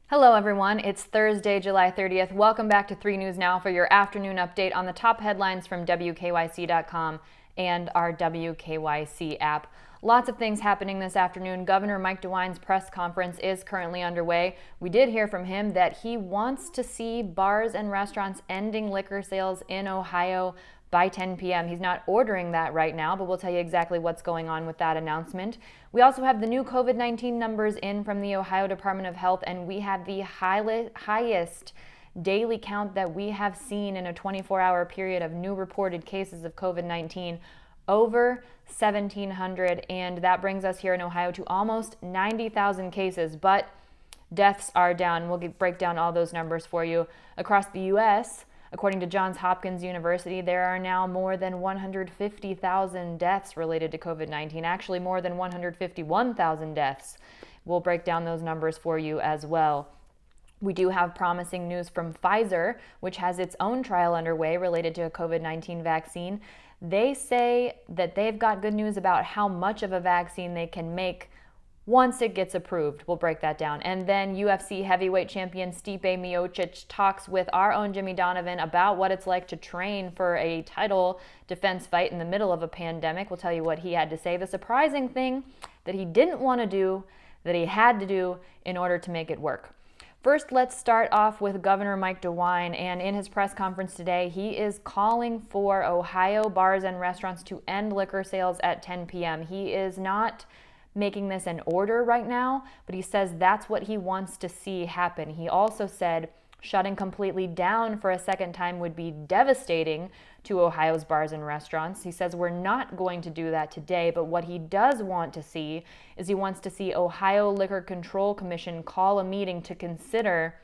Hello everyone, it's Thursday, July 30th. Welcome back to 3 News Now for your afternoon update on the top headlines from WKYC.com and our WKYC app. Lots of things happening this afternoon. Governor Mike DeWine's press conference is currently underway. We did hear from him that he wants to see bars and restaurants ending liquor sales in Ohio by 10 p.m. He's not ordering that right now, but we'll tell you exactly what's going on with that announcement. We also have the new COVID-19 numbers in from the Ohio Department of Health, and we have the highest daily count that we have seen in a 24-hour period of new reported cases of COVID-19, over 1,700, and that brings us here in Ohio to almost 90,000 cases, but deaths are down. We'll break down all those numbers for you. Across the U.S., according to Johns Hopkins University, there are now more than 150,000 deaths related to COVID-19, actually more than 151,000 deaths. We'll break down those numbers for you as well. We do have promising news from Pfizer, which has its own trial underway related to a COVID-19 vaccine. They say that they've got good news about how much of a vaccine they can make once it gets approved. We'll break that down. And then UFC heavyweight champion Stipe Miocic talks with our own Jimmy Donovan about what it's like to train for a title defense fight in the middle of a pandemic. We'll tell you what he had to say. The surprising thing that he didn't want to do, that he had to do in order to make it work. First, let's start off with Governor Mike DeWine, and in his press conference today, he is calling for Ohio bars and restaurants to end liquor sales at 10 p.m. He is not making this an order right now, but he says that's what he wants to see happen. He also said shutting completely down for a second time would be devastating to Ohio's bars and restaurants. He says we're not going to do that today, but what he does want to see is he wants to see Ohio Liquor Control Commission call a meeting to consider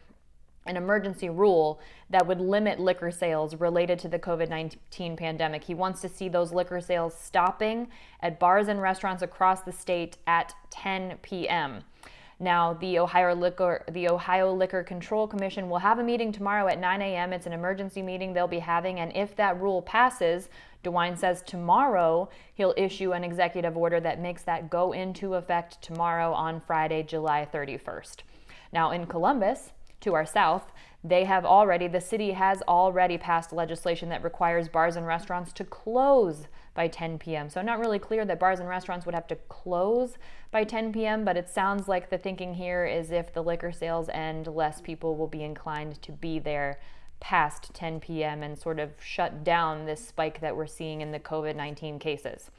an emergency rule that would limit liquor sales related to the COVID-19 pandemic. He wants to see those liquor sales stopping at bars and restaurants across the state at 10 p.m. Now, the Ohio Liquor Control Commission will have a meeting tomorrow at 9 a.m. It's an emergency meeting they'll be having, and if that rule passes, DeWine says tomorrow he'll issue an executive order that makes that go into effect tomorrow on Friday, July 31st. Now, in Columbus, to our south, the city has already passed legislation that requires bars and restaurants to close by 10 p.m. So not really clear that bars and restaurants would have to close by 10 p.m., but it sounds like the thinking here is if the liquor sales end, less people will be inclined to be there past 10 p.m. and sort of shut down this spike that we're seeing in the COVID-19 cases.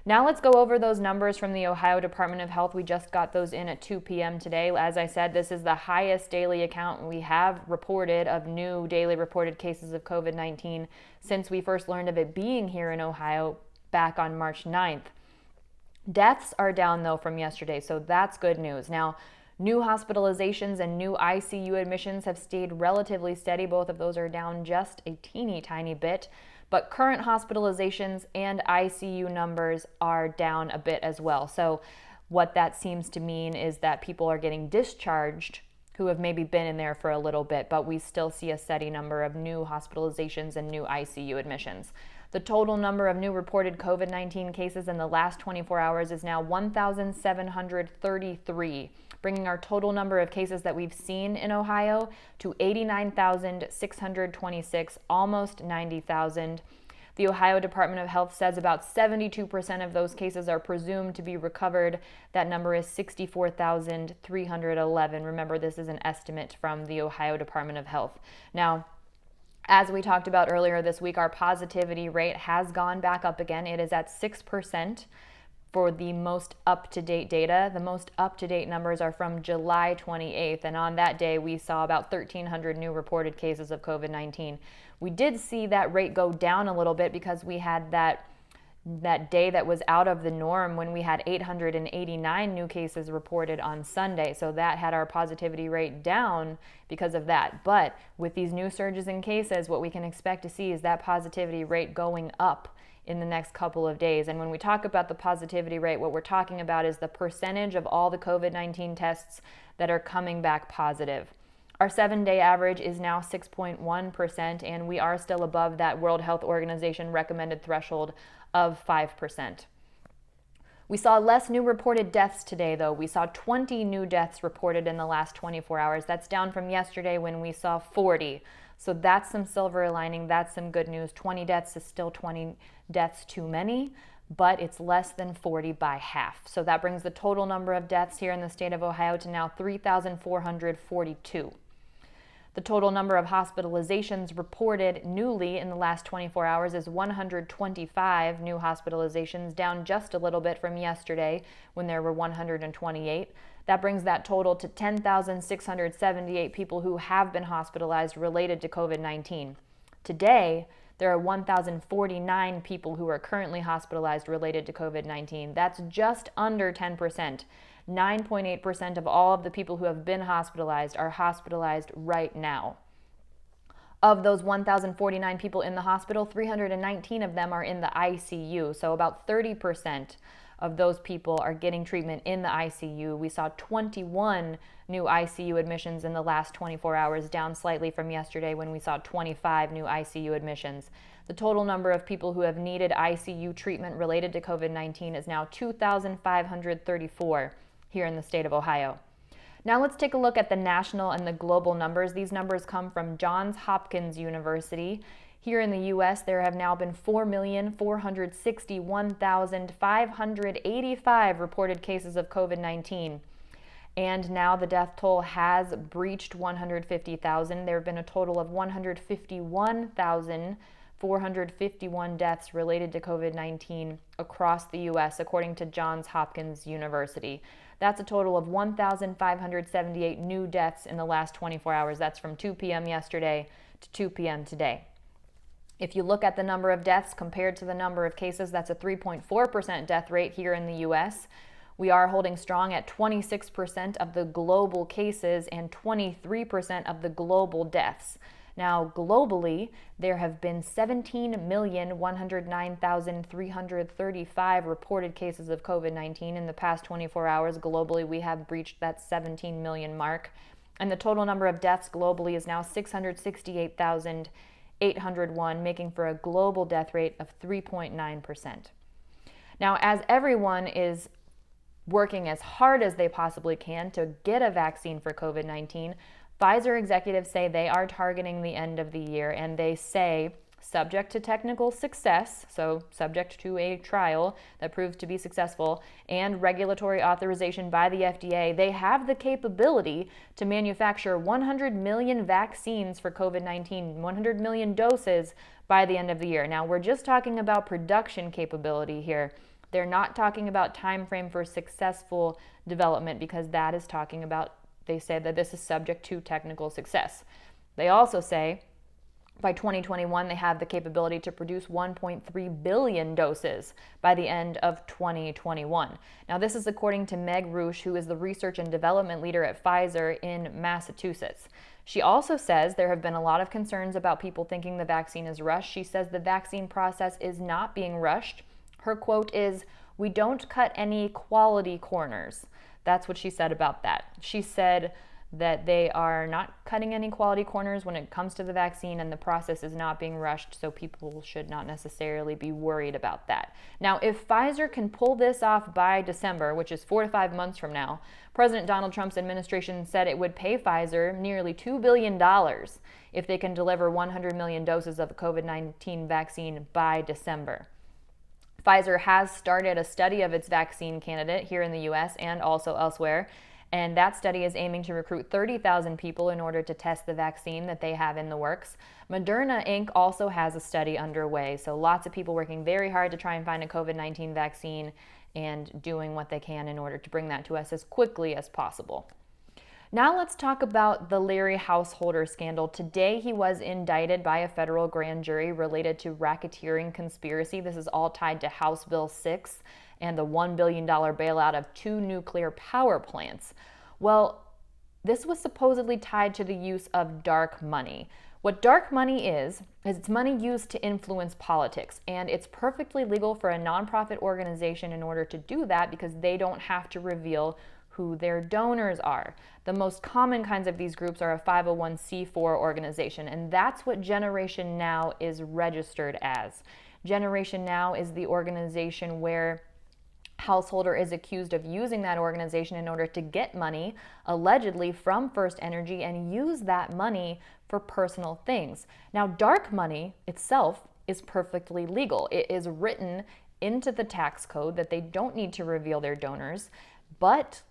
Now let's go over those numbers from the Ohio Department of Health. We just got those in at 2 p.m. today. As I said, this is the highest daily account we have reported of new daily reported cases of COVID-19 since we first learned of it being here in Ohio back on March 9th. Deaths are down, though, from yesterday, so that's good news. Now, new hospitalizations and new ICU admissions have stayed relatively steady. Both of those are down just a teeny tiny bit. But current hospitalizations and ICU numbers are down a bit as well. So what that seems to mean is that people are getting discharged who have maybe been in there for a little bit, but we still see a steady number of new hospitalizations and new ICU admissions. The total number of new reported COVID-19 cases in the last 24 hours is now 1,733, bringing our total number of cases that we've seen in Ohio to 89,626, almost 90,000. The Ohio Department of Health says about 72% of those cases are presumed to be recovered. That number is 64,311. Remember, this is an estimate from the Ohio Department of Health. Now, as we talked about earlier this week, our positivity rate has gone back up again. It is at 6% for the most up-to-date data. The most up-to-date numbers are from July 28th, and on that day, we saw about 1,300 new reported cases of COVID-19. We did see that rate go down a little bit because we had that day that was out of the norm when we had 889 new cases reported on Sunday. So that had our positivity rate down because of that. But with these new surges in cases, what we can expect to see is that positivity rate going up in the next couple of days. And when we talk about the positivity rate, what we're talking about is the percentage of all the COVID-19 tests that are coming back positive. Our 7-day average is now 6.1%, and we are still above that World Health Organization recommended threshold of 5%. We saw less new reported deaths today, though. We saw 20 new deaths reported in the last 24 hours. That's down from yesterday when we saw 40. So that's some silver lining. That's some good news. 20 deaths is still 20 deaths too many, but it's less than 40 by half. So that brings the total number of deaths here in the state of Ohio to now 3,442. The total number of hospitalizations reported newly in the last 24 hours is 125 new hospitalizations, down just a little bit from yesterday when there were 128. That brings that total to 10,678 people who have been hospitalized related to COVID-19. Today, there are 1,049 people who are currently hospitalized related to COVID-19. That's just under 10%. 9.8% of all of the people who have been hospitalized are hospitalized right now. Of those 1,049 people in the hospital, 319 of them are in the ICU. So about 30% of those people are getting treatment in the ICU. We saw 21 new ICU admissions in the last 24 hours, down slightly from yesterday when we saw 25 new ICU admissions. The total number of people who have needed ICU treatment related to COVID-19 is now 2,534 here in the state of Ohio. Now let's take a look at the national and the global numbers. These numbers come from Johns Hopkins University. Here in the U.S., there have now been 4,461,585 reported cases of COVID-19. And now the death toll has breached 150,000. There have been a total of 151,451 deaths related to COVID-19 across the U.S., according to Johns Hopkins University. That's a total of 1,578 new deaths in the last 24 hours. That's from 2 p.m. yesterday to 2 p.m. today. If you look at the number of deaths compared to the number of cases, that's a 3.4% death rate here in the U.S. We are holding strong at 26% of the global cases and 23% of the global deaths. Now, globally, there have been 17,109,335 reported cases of COVID-19 in the past 24 hours. Globally, we have breached that 17 million mark. And the total number of deaths globally is now 668,801, making for a global death rate of 3.9%. Now, as everyone is working as hard as they possibly can to get a vaccine for COVID-19, Pfizer executives say they are targeting the end of the year, and they say, subject to technical success, so subject to a trial that proves to be successful, and regulatory authorization by the FDA, they have the capability to manufacture 100 million vaccines for COVID-19, 100 million doses by the end of the year. Now, we're just talking about production capability here. They're not talking about time frame for successful development, because that is talking about, they say that this is subject to technical success. They also say by 2021, they have the capability to produce 1.3 billion doses by the end of 2021. Now, this is according to Meg Ruch, who is the research and development leader at Pfizer in Massachusetts. She also says there have been a lot of concerns about people thinking the vaccine is rushed. She says the vaccine process is not being rushed. Her quote is, "We don't cut any quality corners." That's what she said about that. She said that they are not cutting any quality corners when it comes to the vaccine, and the process is not being rushed, so people should not necessarily be worried about that. Now, if Pfizer can pull this off by December, which is 4 to 5 months from now, President Donald Trump's administration said it would pay Pfizer nearly $2 billion if they can deliver 100 million doses of the COVID-19 vaccine by December. Pfizer has started a study of its vaccine candidate here in the U.S. and also elsewhere, and that study is aiming to recruit 30,000 people in order to test the vaccine that they have in the works. Moderna Inc. also has a study underway, so lots of people working very hard to try and find a COVID-19 vaccine and doing what they can in order to bring that to us as quickly as possible. Now let's talk about the Larry Householder scandal. Today he was indicted by a federal grand jury related to racketeering conspiracy. This is all tied to House Bill 6 and the $1 billion bailout of 2 nuclear power plants. Well, this was supposedly tied to the use of dark money. What dark money is it's money used to influence politics, and it's perfectly legal for a nonprofit organization in order to do that because they don't have to reveal who their donors are. The most common kinds of these groups are a 501c4 organization, and that's what Generation Now is registered as. Generation Now is the organization where Householder is accused of using that organization in order to get money, allegedly, from First Energy and use that money for personal things. Now, dark money itself is perfectly legal. It is written into the tax code that they don't need to reveal their donors, but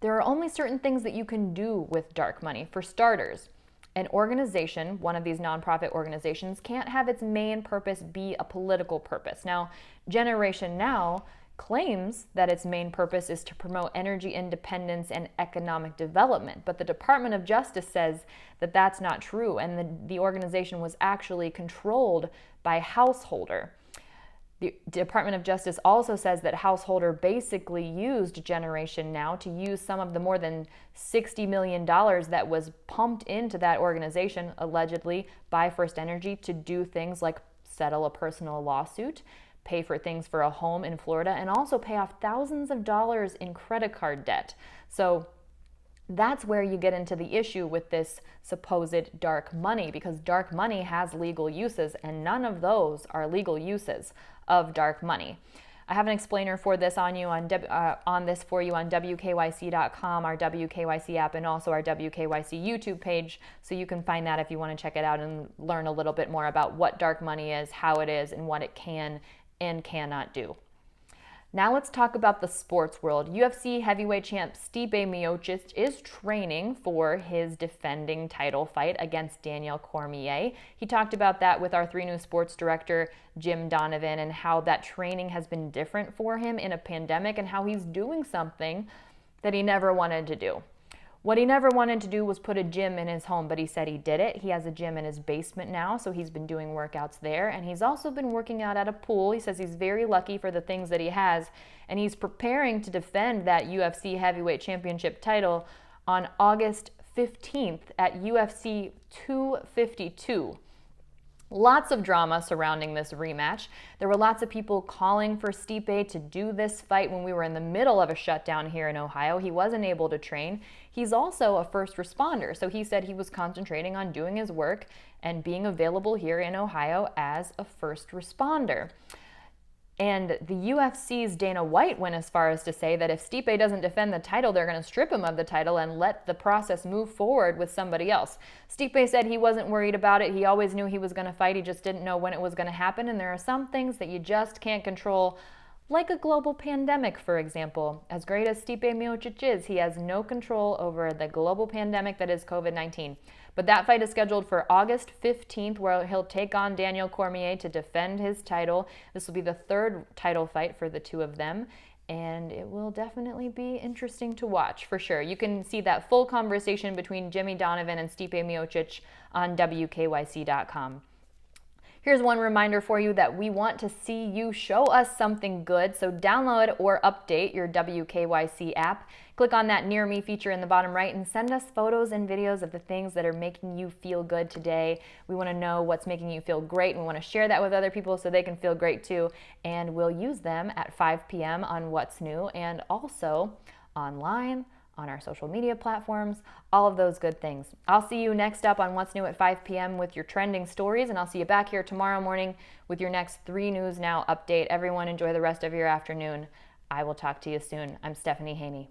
there are only certain things that you can do with dark money. For starters, an organization, one of these nonprofit organizations, can't have its main purpose be a political purpose. Now, Generation Now claims that its main purpose is to promote energy independence and economic development, but the Department of Justice says that that's not true, and the organization was actually controlled by Householder. The Department of Justice also says that Householder basically used Generation Now to use some of the more than $60 million that was pumped into that organization, allegedly, by First Energy to do things like settle a personal lawsuit, pay for things for a home in Florida, and also pay off thousands of dollars in credit card debt. So that's where you get into the issue with this supposed dark money, because dark money has legal uses, and none of those are legal uses of dark money. I have an explainer for this on this for you on WKYC.com, our WKYC app, and also our WKYC YouTube page, so you can find that if you want to check it out and learn a little bit more about what dark money is, how it is, and what it can and cannot do. Now let's talk about the sports world. UFC heavyweight champ Stipe Miocic is training for his defending title fight against Daniel Cormier. He talked about that with our 3 News sports director, Jim Donovan, and how that training has been different for him in a pandemic and how he's doing something that he never wanted to do. What he never wanted to do was put a gym in his home, but he said he did it. He has a gym in his basement now, so he's been doing workouts there, and he's also been working out at a pool. He says he's very lucky for the things that he has, and he's preparing to defend that UFC heavyweight championship title on August 15th at UFC 252. Lots of drama surrounding this rematch. There were lots of people calling for Stipe to do this fight when we were in the middle of a shutdown here in Ohio. He wasn't able to train. He's also a first responder, so he said he was concentrating on doing his work and being available here in Ohio as a first responder. And the UFC's Dana White went as far as to say that if Stipe doesn't defend the title, they're going to strip him of the title and let the process move forward with somebody else. Stipe said he wasn't worried about it. He always knew he was going to fight. He just didn't know when it was going to happen. And there are some things that you just can't control, like a global pandemic, for example. As great as Stipe Miocic is, he has no control over the global pandemic that is COVID-19. But that fight is scheduled for August 15th, where he'll take on Daniel Cormier to defend his title. This will be the 3rd title fight for the 2 of them, and it will definitely be interesting to watch, for sure. You can see that full conversation between Jimmy Donovan and Stipe Miocic on WKYC.com. Here's one reminder for you that we want to see you show us something good, so download or update your WKYC app. Click on that Near Me feature in the bottom right and send us photos and videos of the things that are making you feel good today. We want to know what's making you feel great, and we want to share that with other people so they can feel great too, and we'll use them at 5 p.m. on What's New and also online, on our social media platforms, all of those good things. I'll see you next up on What's New at 5 p.m. with your trending stories, and I'll see you back here tomorrow morning with your next 3 News Now update. Everyone enjoy the rest of your afternoon. I will talk to you soon. I'm Stephanie Haney.